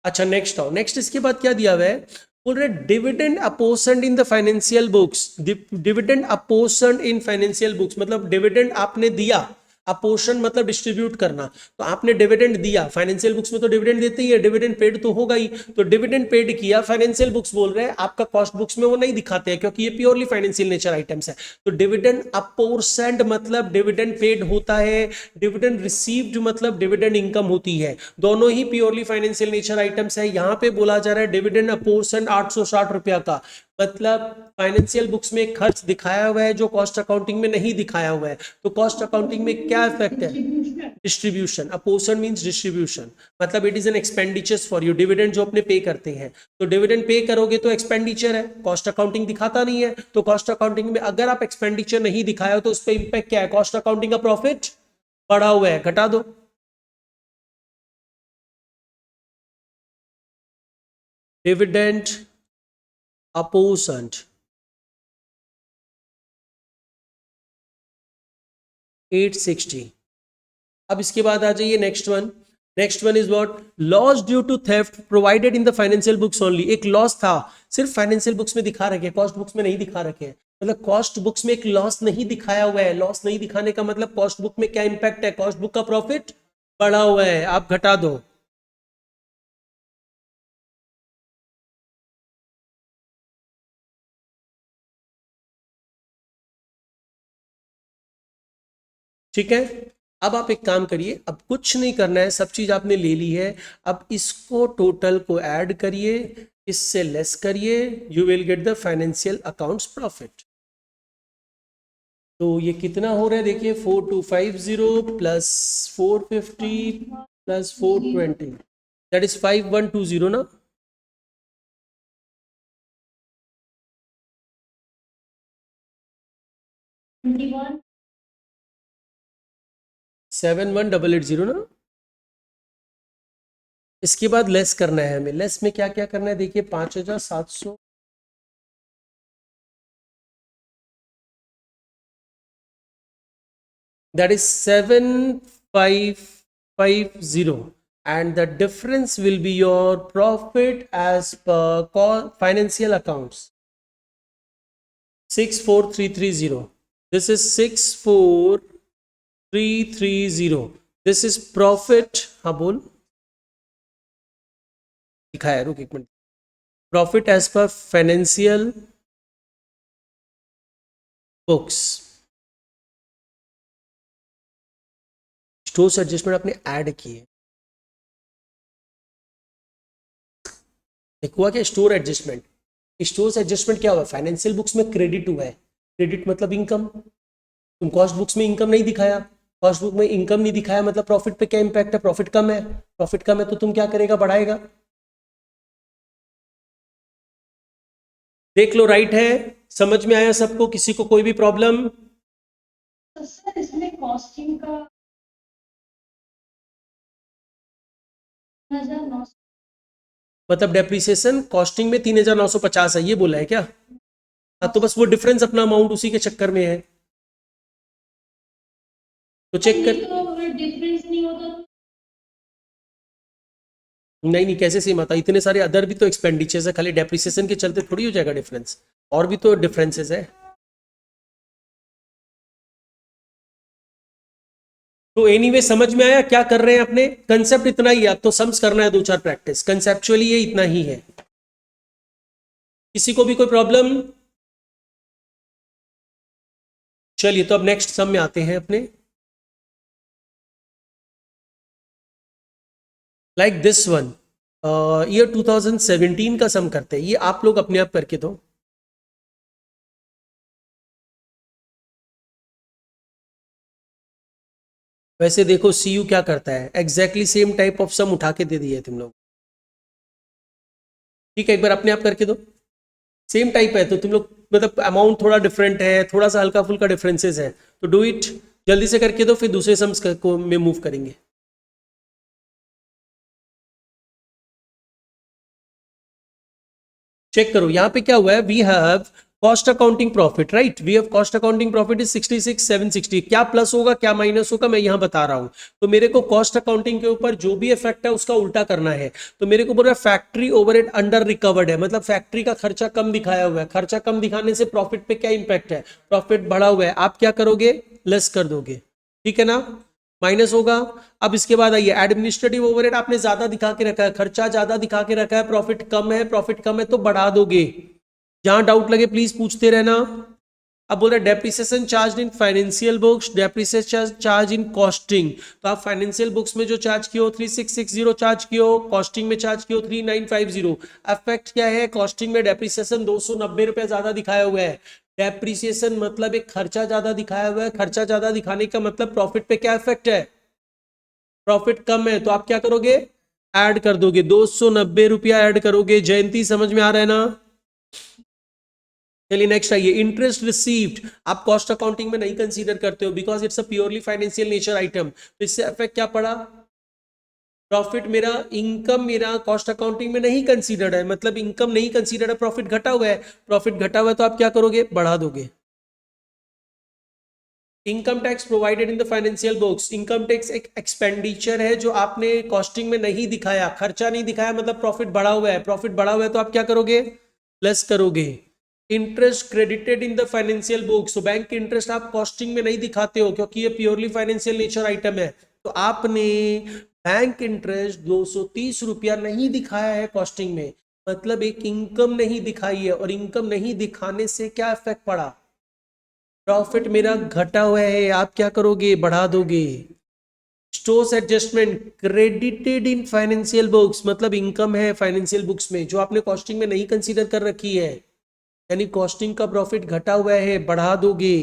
अच्छा नेक्स्ट आओ, नेक्स्ट इसके बाद क्या दिया हुआ है? बोल रहे dividend apportioned in the financial books. Dividend apportioned in financial books मतलब डिविडेंड आपने दिया, अपोर्शन मतलब डिस्ट्रीब्यूट करना, तो आपने डिविडेंड दिया। फाइनेंशियल बुक्स में तो डिविडेंड देते ही है, डिविडेंड पेड तो होगा ही, तो डिविडेंड पेड किया। फाइनेंशियल बुक्स बोल रहे हैं आपका कॉस्ट बुक्स में वो नहीं दिखाते हैं क्योंकि ये प्योरली फाइनेंशियल नेचर आइटम्स है। तो डिविडेंड अपोर्शनड मतलब डिविडेंड पेड होता है, डिविडेंड रिसीव्ड मतलब डिविडेंड इनकम होती है, दोनों ही प्योरली फाइनेंशियल नेचर आइटम्स है। यहां पे बोला जा रहा है डिविडेंड अपोर्शन 860 रुपया का, मतलब फाइनेंशियल बुक्स में खर्च दिखाया हुआ है जो कॉस्ट अकाउंटिंग में नहीं दिखाया हुआ है। तो कॉस्ट अकाउंटिंग में क्या इफेक्ट है? डिस्ट्रीब्यूशन। अपोर्शन मींस डिस्ट्रीब्यूशन, मतलब it is an expenditures for you, dividend जो अपने पे करते हैं। तो डिविडेंड पे करोगे तो एक्सपेंडिचर है, कॉस्ट अकाउंटिंग दिखाता नहीं है। तो कॉस्ट अकाउंटिंग में अगर आप एक्सपेंडिचर नहीं दिखाया हो तो उस पर इंपैक्ट क्या है? कॉस्ट अकाउंटिंग का प्रॉफिट बढ़ा हुआ है, घटा दो। Dividend apportioned 860। अब इसके बाद आ जाइए next one. Next one is what? Loss due to theft provided in the financial books only. एक लॉस था, सिर्फ फाइनेंशियल बुक्स में दिखा रखे, कॉस्ट बुक्स में नहीं दिखा रखे हैं, मतलब कॉस्ट बुक्स में एक लॉस नहीं दिखाया हुआ है। लॉस नहीं दिखाने का मतलब कॉस्ट बुक में क्या इंपैक्ट है? कॉस्ट बुक का प्रॉफिट बढ़ा हुआ है, आप घटा दो। ठीक है, अब आप एक काम करिए, अब कुछ नहीं करना है, सब चीज आपने ले ली है। अब इसको टोटल को ऐड करिए, इससे लेस करिए, you will get the financial accounts profit. तो ये कितना हो रहा है देखिए, 4250 प्लस 450 प्लस 420, दैट इज 5120 ना। 71880 ना। इसके बाद लेस करना है हमें, लेस में क्या क्या करना है देखिए, 5700, that is 7550, and the difference will be your profit as per financial accounts 64330. This is 64330, this is profit। हाँ बोल, दिखाया, रुक एक minute. Profit as per financial books, stores adjustment आपने ऐड किए, एक हुआ क्या? Store adjustment. स्टोर्स एडजस्टमेंट क्या हुआ? फाइनेंशियल बुक्स में क्रेडिट हुआ है, क्रेडिट मतलब इनकम। तुम कॉस्ट बुक्स में इनकम नहीं दिखाया, कॉस्ट बुक में इनकम नहीं दिखाया मतलब प्रॉफिट पे क्या इंपैक्ट है? प्रॉफिट कम है, प्रॉफिट कम है तो तुम क्या करेगा? बढ़ाएगा। देख लो, राइट है, समझ में आया सबको? किसी को कोई भी प्रॉब्लम? सर इसमें कॉस्टिंग का 3,900, मतलब डेप्रिसिएशन कॉस्टिंग में 3950 है, ये बोला है क्या? हाँ, तो बस वो डिफरेंस अपना अमाउंट उसी के चक्कर में है, तो चेक कर। तो अगर डिफरेंस नहीं होता नहीं नहीं, कैसे सेम आता, इतने सारे अदर भी तो एक्सपेंडिचर्स है, खाली डेप्रिसिएशन के चलते थोड़ी हो जाएगा डिफरेंस, और भी तो डिफरेंसेस है। तो एनीवे समझ में आया क्या कर रहे हैं अपने, कंसेप्ट इतना ही है, अब तो सम्स करना है 2-4 प्रैक्टिस, कंसेप्चुअली ये इतना ही है। किसी को भी कोई प्रॉब्लम? चलिए तो अब नेक्स्ट सम में आते हैं अपने। लाइक दिस वन, ईयर 2017 का सम करते हैं, ये आप लोग अपने आप करके दो। वैसे देखो सीयू क्या करता है, exactly same type of some उठा के दे दिए तुम लोग। ठीक है, एक बार अपने आप करके दो, सेम टाइप है तो तुम लोग, मतलब अमाउंट थोड़ा डिफरेंट है, थोड़ा सा हल्का फुल्का डिफरेंसेस है, तो डू इट, जल्दी से करके दो, फिर दूसरे सम्स को में मूव करेंगे। चेक करो यहाँ पे क्या हुआ है, we have cost accounting profit, right, we have cost accounting profit is 66,760, क्या प्लस होगा क्या माइनस होगा मैं यहाँ बता रहा हूँ। तो मेरे को कॉस्ट अकाउंटिंग के ऊपर जो भी इफेक्ट है उसका उल्टा करना है, तो मेरे को बोल रहा है फैक्ट्री ओवरहेड अंडर रिकवर्ड है, मतलब फैक्ट्री का खर्चा कम दिखाया हुआ है, खर्चा कम दिखाने से प्रॉफिट पे क्या इंपैक्ट है, प्रॉफिट बढ़ा हुआ है, आप क्या करोगे, लेस कर दोगे, ठीक है ना, माइनस होगा। अब इसके बाद आइए, एडमिनिस्ट्रेटिव ओवरहेड आपने ज्यादा दिखा के रखा है, खर्चा ज्यादा दिखा के रखा है, प्रॉफिट कम है तो बढ़ा दोगे, जहां डाउट लगे प्लीज पूछते रहना। अब बोल रहे depreciation charge in financial books, depreciation charge in costing, तो आप फाइनेंशियल बुक्स में जो चार्ज किए हो 3660 चार्ज किए हो, कॉस्टिंग में चार्ज किए हो 3950, इफेक्ट क्या है, कॉस्टिंग में डेप्रिसिएशन 290 रुपए ज्यादा दिखाया हुआ है, डेप्रिसिएशन मतलब एक खर्चा ज्यादा दिखाया हुआ है, खर्चा ज्यादा दिखाने का मतलब प्रॉफिट पे क्या इफेक्ट है, प्रॉफिट कम है, तो आप क्या करोगे, ऐड कर दोगे, 290 रुपया ऐड करोगे। जयंती समझ में आ रहा है ना? चलिए नेक्स्ट आइए, इंटरेस्ट रिसीव्ड आप कॉस्ट अकाउंटिंग में नहीं कंसीडर करते हो because it's a purely financial nature item, तो इससे इफेक्ट क्या पड़ा, प्रॉफिट मेरा, इनकम मेरा कॉस्ट अकाउंटिंग में नहीं कंसीडर्ड है, मतलब इनकम नहीं कंसीडर्ड है, प्रॉफिट घटा हुआ है, प्रॉफिट घटा हुआ है तो आप क्या करोगे, बढ़ा दोगे। Income tax provided in the financial books, income tax एक एक्सपेंडिचर है जो आपने कॉस्टिंग में नहीं दिखाया, खर्चा नहीं दिखाया, मतलब प्रॉफिट बढ़ा हुआ है, प्रॉफिट बढ़ा हुआ है तो आप क्या करोगे, लेस करोगे। Interest credited in the financial books, तो बैंक के इंटरेस्ट आप कॉस्टिंग में नहीं दिखाते हो क्योंकि ये प्योरली फाइनेंशियल नेचर आइटम है, तो आपने बैंक इंटरेस्ट 230 रुपया नहीं दिखाया है कॉस्टिंग में, मतलब एक इनकम नहीं दिखाई है, और इनकम नहीं दिखाने से क्या इफेक्ट पड़ा, प्रॉफिट मेरा घटा हुआ है, आप क्या करोगे, बढ़ा दोगे। Stores adjustment credited in financial books, मतलब इनकम है फाइनेंशियल बुक्स में जो आपने कॉस्टिंग में नहीं कंसीडर कर रखी है, यानी कॉस्टिंग का प्रॉफिट घटा हुआ है, बढ़ा दोगे।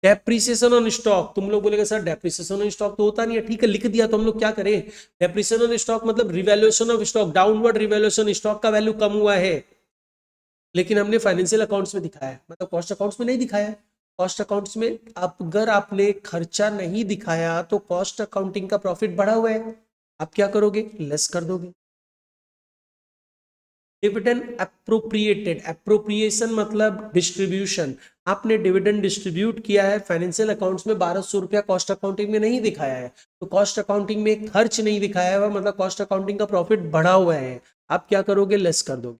डेप्रिसिएशन ऑन स्टॉक, तुम लोग बोलेगा सर डेप्रिसिएशन ऑन स्टॉक तो होता नहीं है, ठीक है लिख दिया तो हम लोग क्या करें, डेप्रिसिएशन ऑन स्टॉक मतलब revaluation of stock, downward revaluation, stock का वैल्यू कम हुआ है, लेकिन हमने फाइनेंशियल अकाउंट्स में दिखाया है, मतलब कॉस्ट अकाउंट्स में नहीं दिखाया है। कॉस्ट अकाउंट्स में अगर आपने खर्चा नहीं दिखाया तो कॉस्ट अकाउंटिंग का प्रॉफिट बढ़ा हुआ है, आप क्या करोगे, लेस कर दोगे। डिविडेंड अप्रोप्रिएटेड, अप्रोप्रिएशन मतलब डिस्ट्रीब्यूशन, आपने डिविडेंड डिस्ट्रीब्यूट किया है फाइनेंशियल अकाउंट्स में 1200 रुपया, कॉस्ट अकाउंटिंग में नहीं दिखाया है, तो कॉस्ट अकाउंटिंग में खर्च नहीं दिखाया हुआ, मतलब कॉस्ट अकाउंटिंग का प्रॉफिट बढ़ा हुआ है, आप क्या करोगे, लेस कर दोगे।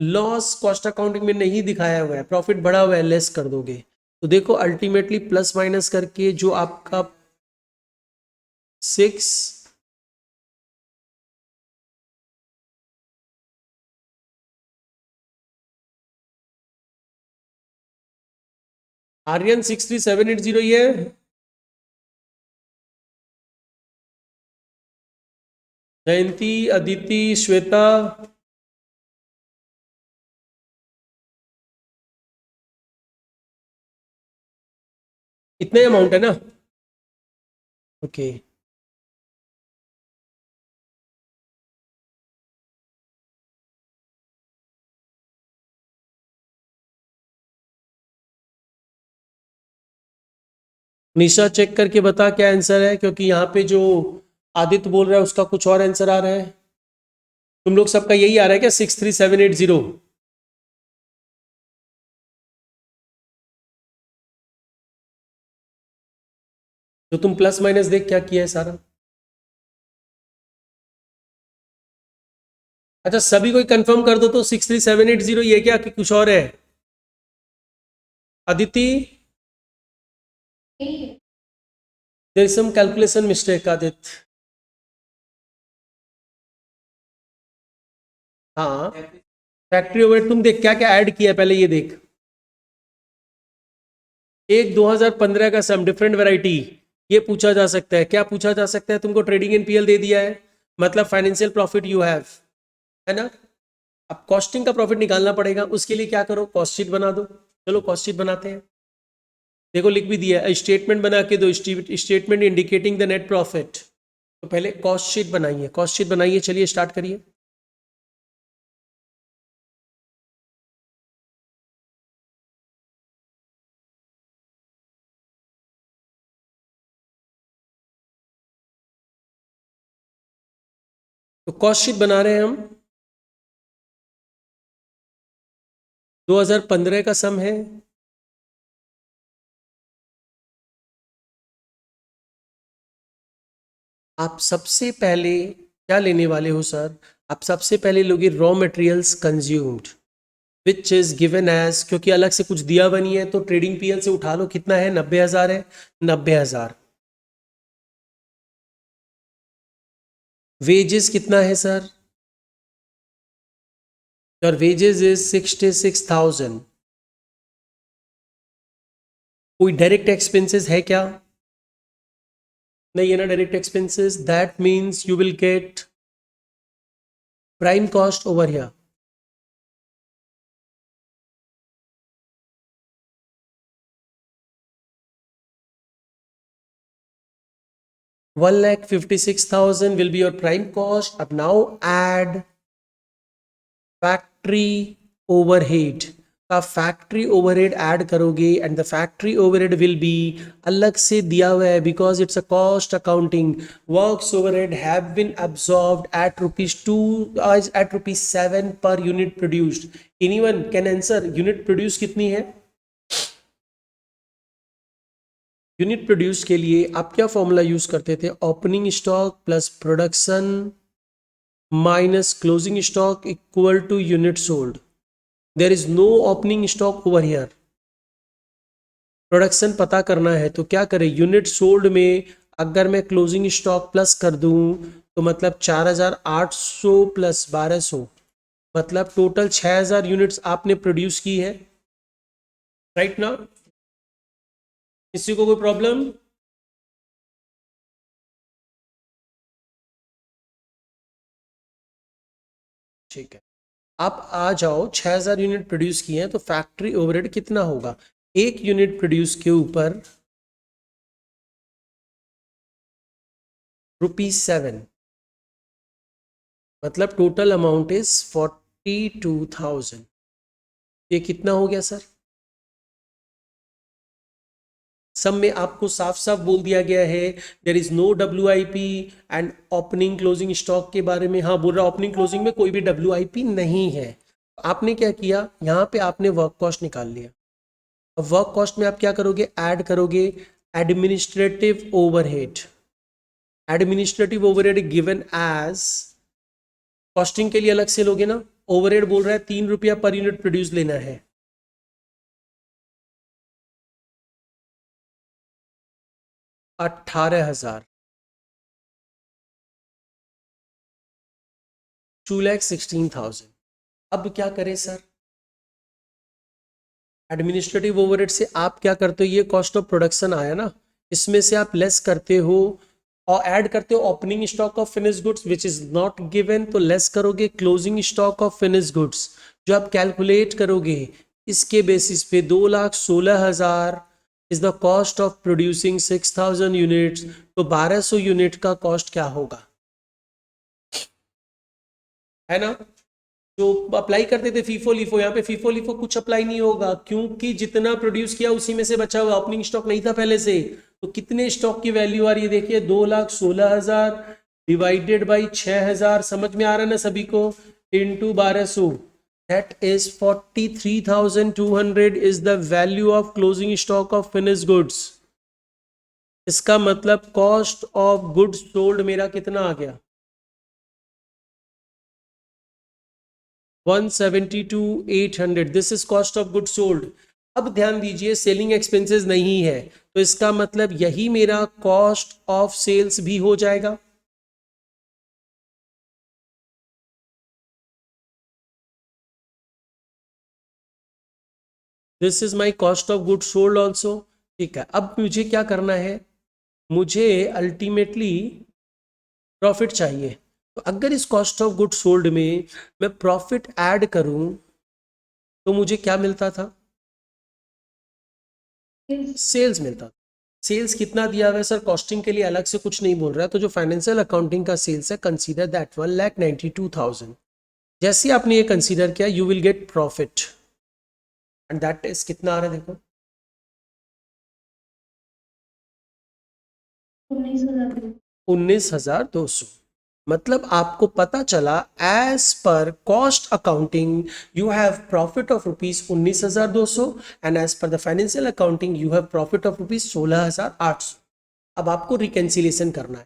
लॉस कॉस्ट अकाउंटिंग में नहीं दिखाया हुआ है, प्रॉफिट बढ़ा हुआ है, लेस कर दोगे। तो देखो अल्टीमेटली प्लस माइनस करके जो आपका 6, आर्यन 63780 ये जयंती, अदिति, श्वेता, इतने अमाउंट है ना, ओके। निशा चेक करके बता क्या आंसर है, क्योंकि यहाँ पे जो आदित्य बोल रहा है उसका कुछ और आंसर आ रहा है, तुम लोग सबका यही आ रहा है क्या, 63780? तो तुम प्लस माइनस देख क्या किया है सारा। अच्छा सभी कोई कंफर्म कर दो तो 63780 ये क्या कि कुछ और है। Aditi there is some calculation mistake Aditya. हाँ फैक्ट्री ओवरहेड तुम देख क्या क्या ऐड किया है पहले ये देख। एक 2015 का सम डिफरेंट वैरायटी ये पूछा जा सकता है। क्या पूछा जा सकता है, तुमको ट्रेडिंग एनपीएल दे दिया है मतलब फाइनेंशियल प्रॉफिट यू हैव, है ना। अब कॉस्टिंग का प्रॉफिट निकालना पड़ेगा, उसके लिए क्या करो कॉस्ट शीट बना दो। चलो कॉस्ट शीट बनाते हैं। देखो लिख भी दिया है, स्टेटमेंट बना के दो, statement indicating the net profit. तो पहले कॉस्ट शीट बनाइए, कॉस्ट शीट बनाइए, चलिए स्टार्ट करिए। तो कॉस्ट शीट बना रहे हैं हम। 2015 का सम है। आप सबसे पहले क्या लेने वाले हो सर, आप सबसे पहले लोगे raw materials consumed which is given as, क्योंकि अलग से कुछ दिया बनी है तो ट्रेडिंग पीएल से उठा लो, कितना है 90,000 है, 90,000। वेजेस कितना है सर, योर वेजेस इज 66,000। कोई डायरेक्ट एक्सपेंसेस है क्या, नहीं है ना direct expenses, that means you will get prime cost over here. $1,56,000 will be your prime cost. अब now add factory overhead का फैक्ट्री ओवरहेड ऐड करोगे and the factory overhead will be अलग से दिया हुआ है because it's a cost accounting. Works overhead have been absorbed at ₹2 at ₹7 per unit produced. Anyone can answer unit produce कितनी है। Unit produce के लिए आप क्या फॉर्मूला यूज करते थे, opening stock plus production minus closing stock equal to unit sold. There is no opening stock over here. Production पता करना है तो क्या करें, यूनिट सोल्ड में अगर मैं क्लोजिंग स्टॉक प्लस कर दूं तो मतलब 4,800 प्लस 1,200 मतलब टोटल 6,000 यूनिट्स आपने प्रोड्यूस की है, राइट ना। किसी को कोई प्रॉब्लम, ठीक है। आप आ जाओ 6,000 यूनिट प्रोड्यूस किए हैं तो फैक्ट्री ओवरहेड कितना होगा, एक यूनिट प्रोड्यूस के ऊपर ₹7 मतलब टोटल अमाउंट इज 42,000। ये कितना हो गया सर, सब में आपको साफ साफ बोल दिया गया है there is no WIP and opening closing stock के बारे में। हाँ बोल रहा ओपनिंग क्लोजिंग में कोई भी WIP नहीं है। आपने क्या किया यहाँ पे आपने वर्क कॉस्ट निकाल लिया। अब वर्क कॉस्ट में आप क्या करोगे, ऐड करोगे administrative overhead. Administrative overhead given as, costing के लिए अलग से लोगे ना, ओवरहेड बोल रहा है ₹3 पर यूनिट प्रोड्यूस लेना है। $18,000, 2,16,000। अब क्या करें सर, एडमिनिस्ट्रेटिव ओवरहेड से आप क्या करते हो, ये कॉस्ट ऑफ प्रोडक्शन आया ना, इसमें से आप लेस करते हो और ऐड करते हो opening stock of finish goods which is not given, तो लेस करोगे closing stock of finish goods. जो आप कैलकुलेट करोगे इसके बेसिस पे 2,16,000 is the cost of producing 6,000 units. तो 1,200 यूनिट का कॉस्ट क्या होगा, है ना। जो अप्लाई करते थे फीफो लिफो, यहाँ पे फीफो लिफो कुछ अप्लाई नहीं होगा क्योंकि जितना प्रोड्यूस किया उसी में से बचा हुआ, ओपनिंग स्टॉक नहीं था पहले से। तो कितने स्टॉक की वैल्यू आ रही है देखिए, 2,16,000 डिवाइडेड बाई 6,000, समझ में आ रहा है ना सभी को, into 1,200 that is 43,200 is the value of closing stock of finish goods. इसका मतलब कॉस्ट ऑफ गुड्स सोल्ड मेरा कितना आ गया 172,800, this is cost of goods sold. अब ध्यान दीजिए सेलिंग एक्सपेंसेस नहीं है तो इसका मतलब यही मेरा कॉस्ट ऑफ सेल्स भी हो जाएगा। This is my cost of goods sold also. ठीक है, अब मुझे क्या करना है, मुझे अल्टीमेटली प्रॉफिट चाहिए। तो अगर इस कॉस्ट ऑफ गुड्स सोल्ड में मैं प्रॉफिट ऐड करूं तो मुझे क्या मिलता था, सेल्स मिलता था। सेल्स कितना दिया हुआ है सर, कॉस्टिंग के लिए अलग से कुछ नहीं बोल रहा है, तो जो फाइनेंशियल अकाउंटिंग का सेल्स है कंसीडर दैट 1,92,000। जैसे आपने ये कंसीडर किया you will get profit and that is कितना आ रहा है देखो 19,200। मतलब आपको पता चला as per cost accounting you have profit of rupees 19,200 and as per the financial accounting you have profit of rupees 16,800। अब आपको रिकंसिलिएशन करना है,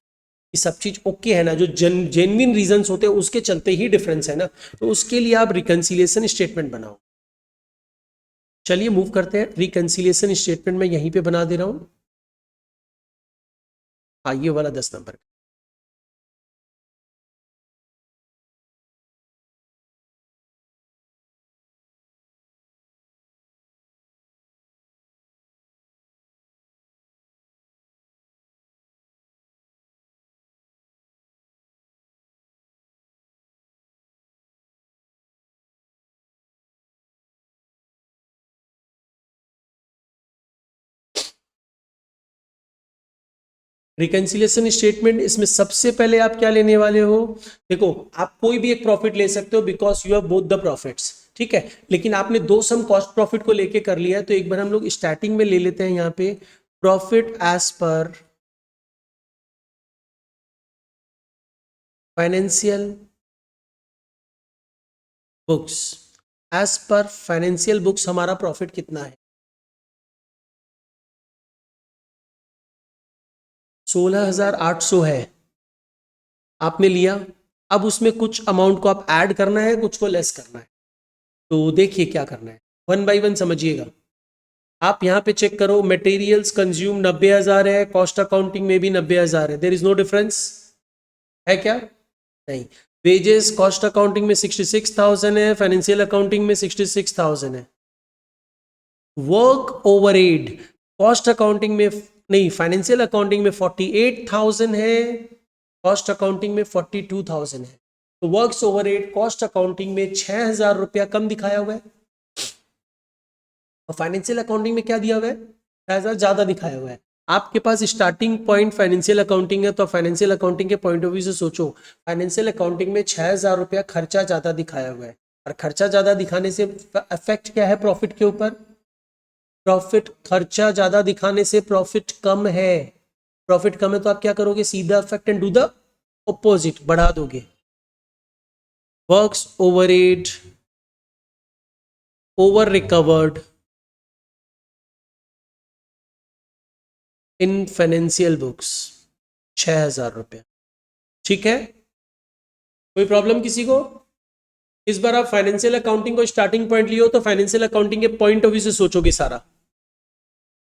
ये सब चीज ओके है ना, जो जेन्युइन रीजंस होते हैं उसके चलते ही डिफरेंस है ना, तो उसके लिए आप रिकंसिलिएशन स्टेटमेंट बनाओ। चलिए मूव करते हैं, रिकंसिलिएशन स्टेटमेंट मैं यहीं पे बना दे रहा हूं। हाँ ये वाला 10 नंबर। रिकंसिलिएशन स्टेटमेंट, इसमें सबसे पहले आप क्या लेने वाले हो, देखो आप कोई भी एक प्रॉफिट ले सकते हो because you have both the profits, ठीक है, लेकिन आपने दो सम कॉस्ट प्रॉफिट को लेके कर लिया है, तो एक बार हम लोग स्टार्टिंग में ले लेते हैं यहाँ पे profit as per financial books. As per financial books हमारा प्रॉफिट कितना है 16,800 है, आपने लिया। अब उसमें कुछ अमाउंट को आप ऐड करना है, कुछ को लेस करना है, तो देखिए क्या करना है, वन बाय वन समझिएगा। आप यहाँ पे चेक करो, मटेरियल्स कंज्यूम 90,000 है, कॉस्ट अकाउंटिंग में भी 90,000 है, देयर इज नो डिफरेंस है क्या, नहीं। वेजेस कॉस्ट अकाउंटिंग में 66,000 है, फाइनेंशियल अकाउंटिंग में 66,000 है। वर्क ओवरहेड कॉस्ट अकाउंटिंग में नहीं, फाइनेंशियल अकाउंटिंग में 48,000 है, कॉस्ट अकाउंटिंग में 42,000 है। तो वर्क्स ओवरहेड कॉस्ट अकाउंटिंग में 6,000 रुपया कम दिखाया हुआ है और फाइनेंशियल अकाउंटिंग में क्या दिया हुआ है 6,000 ज्यादा दिखाया हुआ है। आपके पास स्टार्टिंग पॉइंट फाइनेंशियल अकाउंटिंग है, तो फाइनेंशियल अकाउंटिंग के पॉइंट ऑफ व्यू से सोचो, फाइनेंशियल अकाउंटिंग में 6,000 रुपया खर्चा ज्यादा दिखाया हुआ है, और खर्चा ज्यादा दिखाने से इफेक्ट क्या है प्रॉफिट के ऊपर, प्रॉफिट खर्चा ज्यादा दिखाने से प्रॉफिट कम है, प्रॉफिट कम है तो आप क्या करोगे, सीधा effect and do the opposite, बढ़ा दोगे। Works overhead over recovered in financial books 6,000 रुपया, ठीक है। कोई प्रॉब्लम किसी को, इस बार आप फाइनेंशियल अकाउंटिंग को स्टार्टिंग पॉइंट लियो तो फाइनेंशियल अकाउंटिंग के पॉइंट ऑफ व्यू से सोचोगे सारा।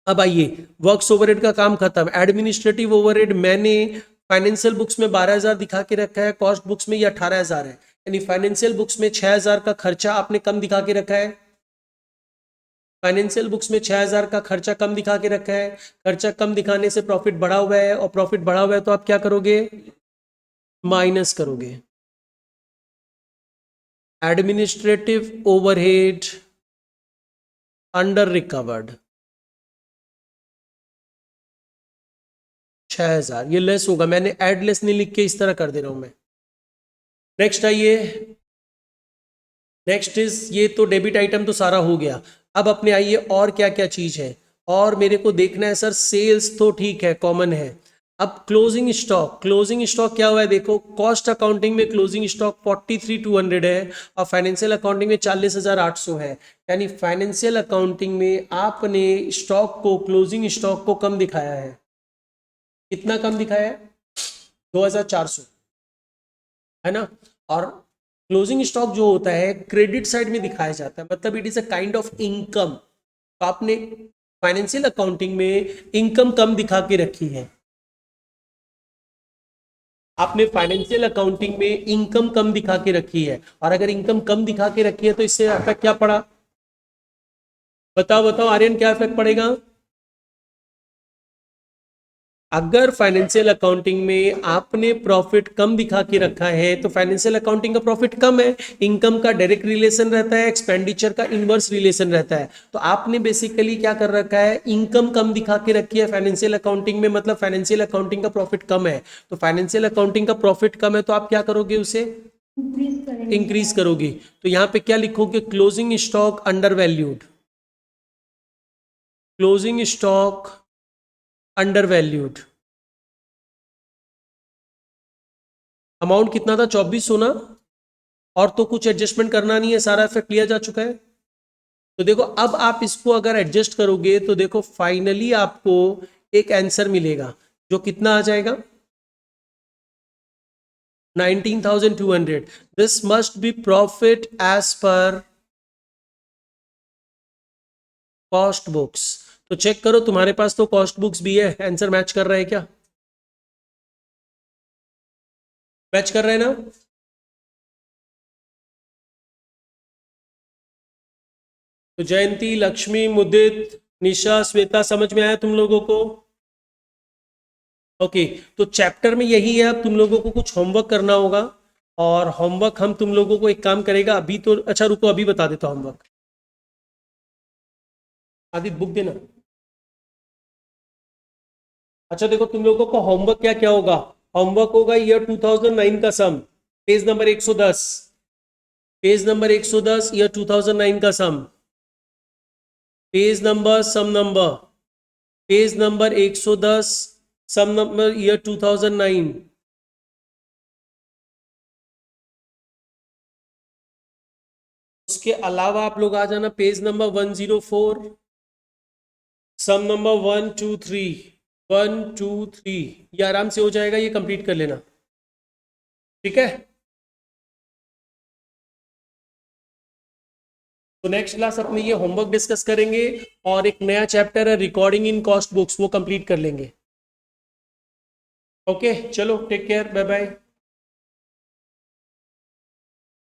अब आइए वर्क्स ओवरहेड का काम खत्म, एडमिनिस्ट्रेटिव ओवरहेड मैंने फाइनेंशियल बुक्स में 12,000 दिखा के रखा है, कॉस्ट बुक्स में ये 18,000 है, यानी फाइनेंशियल बुक्स में 6,000 का खर्चा आपने कम दिखा के रखा है, फाइनेंशियल बुक्स में 6,000 का खर्चा कम दिखा के रखा है। खर्चा कम दिखाने से प्रॉफिट बढ़ा हुआ है, और प्रॉफिट बढ़ा हुआ है तो आप क्या करोगे, माइनस करोगे। एडमिनिस्ट्रेटिव ओवरहेड अंडर रिकवर्ड 6,000, ये लेस होगा, मैंने एड लेस नहीं लिख के इस तरह कर दे रहा हूं मैं। नेक्स्ट आइए, नेक्स्ट इज, ये तो डेबिट आइटम तो सारा हो गया। अब अपने आइए और क्या क्या चीज है, और मेरे को देखना है सर, सेल्स तो ठीक है कॉमन है। अब क्लोजिंग स्टॉक, क्लोजिंग स्टॉक क्या हुआ है देखो, कॉस्ट अकाउंटिंग में क्लोजिंग स्टॉक 43,200 है, और फाइनेंशियल अकाउंटिंग में 40,800 है, यानी फाइनेंशियल अकाउंटिंग में आपने स्टॉक को, क्लोजिंग स्टॉक को कम दिखाया है, कितना कम दिखाया है? 2400, है ना। और क्लोजिंग स्टॉक जो होता है क्रेडिट साइड में दिखाया जाता है, मतलब it is a kind of income. तो आपने फाइनेंशियल अकाउंटिंग में इनकम कम दिखा के रखी है, आपने फाइनेंशियल अकाउंटिंग में इनकम कम दिखा के रखी है। और अगर इनकम कम दिखा के रखी है तो इससे इफेक्ट क्या पड़ा? बताओ बताओ आर्यन, क्या इफेक्ट पड़ेगा? अगर फाइनेंशियल अकाउंटिंग में आपने प्रॉफिट कम दिखा के रखा है तो फाइनेंशियल अकाउंटिंग का प्रॉफिट कम है, इनकम का डायरेक्ट रिलेशन रहता है, एक्सपेंडिचर का इनवर्स रिलेशन रहता है। तो आपने बेसिकली क्या कर रखा है, इनकम कम दिखा के रखी है फाइनेंशियल अकाउंटिंग में, मतलब फाइनेंशियल अकाउंटिंग का प्रॉफिट कम है। तो फाइनेंशियल अकाउंटिंग का प्रॉफिट कम है तो आप क्या करोगे, उसे इंक्रीज करेंगे। इंक्रीज करोगे। तो यहां पे क्या लिखोगे, closing stock under valued, closing stock under valued. Amount कितना था, 2400 ना, और तो कुछ एडजस्टमेंट करना नहीं है, सारा इफेक्ट लिया जा चुका है। तो देखो अब आप इसको अगर एडजस्ट करोगे तो देखो फाइनली आपको एक आंसर मिलेगा जो कितना आ जाएगा, 19,200। This must be profit as per cost books. तो चेक करो तुम्हारे पास तो कॉस्ट बुक्स भी है, आंसर मैच कर रहा है क्या? मैच कर रहे हैं ना? तो जयंती, लक्ष्मी, मुदित, निशा, श्वेता, समझ में आया तुम लोगों को? ओके तो चैप्टर में यही है, अब तुम लोगों को कुछ होमवर्क करना होगा। और होमवर्क हम तुम लोगों को एक काम करेगा अभी तो, अच्छा रुको अभी बता देता हूँ होमवर्क। आदित्य बुक देना। अच्छा देखो तुम लोगों को होमवर्क क्या क्या होगा, होमवर्क होगा ईयर 2009 का sum, page number 110, page number 110 year 2009 का sum, page number sum number, page number 110 sum number year 2009। उसके अलावा आप लोग आ जाना पेज नंबर 104 सम नंबर 123, 123, ये आराम से हो जाएगा, ये कंप्लीट कर लेना, ठीक है। तो नेक्स्ट क्लास अपने ये होमवर्क डिस्कस करेंगे और एक नया चैप्टर है रिकॉर्डिंग इन कॉस्ट बुक्स, वो कंप्लीट कर लेंगे। ओके चलो टेक केयर, बाय बाय।